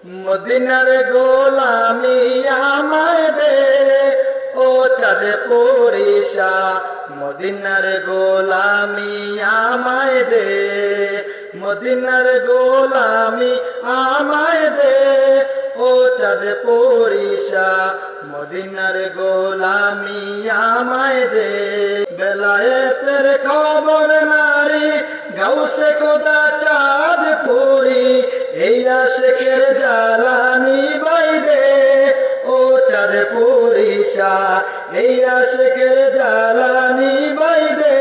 মদিনার গোলামি আমায় দে ও চাঁদ পরিশা মদিনার গোলামি আমায় দে মদিনার গোলামি আমায় দে ও চাঁদ পরিশা মদিনার গোলামি আমায় দে বেলায়েতের খবর নারী গাউসে খোদা চাঁদ পুরি এই আশিকের জ্বালানি বাইদে ও চাঁদ পরিশা এই আশিকের জ্বালানি বাইদে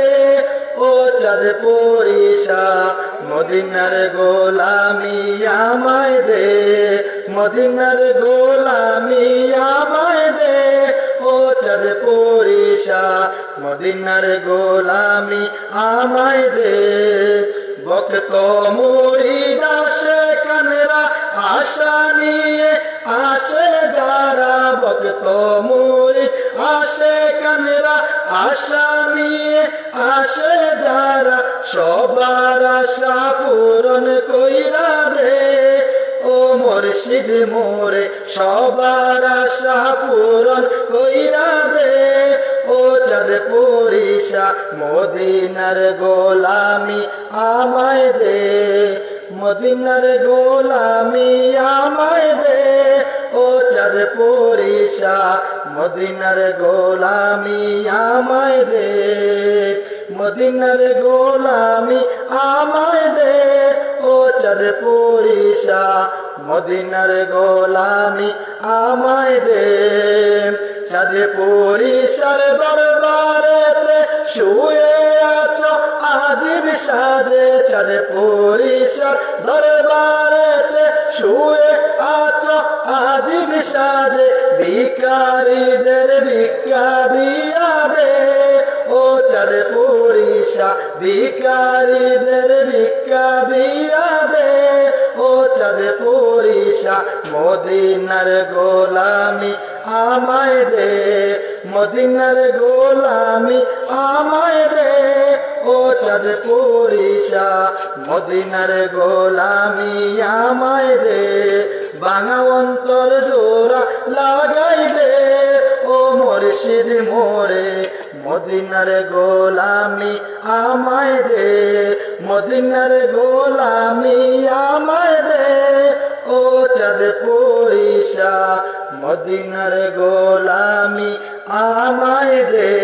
ও চাঁদ পরিশা মদিনার গোলামি আমায় দে মদিনার গোলামি আমায় দে ও চাঁদ পরিশা মদিনার গোলামি আমায় দে ভক্ত মুরিদ আশিকানেরা আশা নিয়ে আসে যারা ভক্ত মুরিদ আশিকানেরা আশা নিয়ে আসে যারা সবার আশা পূরণ কইরা দে ও মুর্শিদ মোরে সবার আশা পূরণ কইরা দে ও চাঁদ পরিশা মদিনার গোলামি আমায় দে মদিনার গোলামি আমায় দে ও চাঁদ পরিশা মদিনার গোলামি আমায় দে মদিনার গোলামি আমায় দে ও চাঁদ পরিশা মদিনার গোলামি আমায় দে চাঁদ পরিশার দরবারেতে শুয়ে আছো আজিব সাজে চাঁদ পরিশার দরবারেতে শুয়ে আছো আজিব সাজে ভিখারীদের ভিক্ষা দিয়া দে ও চাঁদ পরিশা ভিখারীদের ভিক্ষা দিয়া দে ও চাঁদ পরিশা মদিনার গোলামি আমায় দে মদিনার গোলামি আমায় দে ও চাঁদ পরিশা মদিনার গোলামি আমায় দে ভাঙা অন্তর জোড়া লাগাই দে ও মুর্শিদ মোরে মদিনার গোলামি আমায় দে মদিনার গোলামি আমায় দে ও চাঁদ পরিশা মদিনার গোলামি আমায় দে।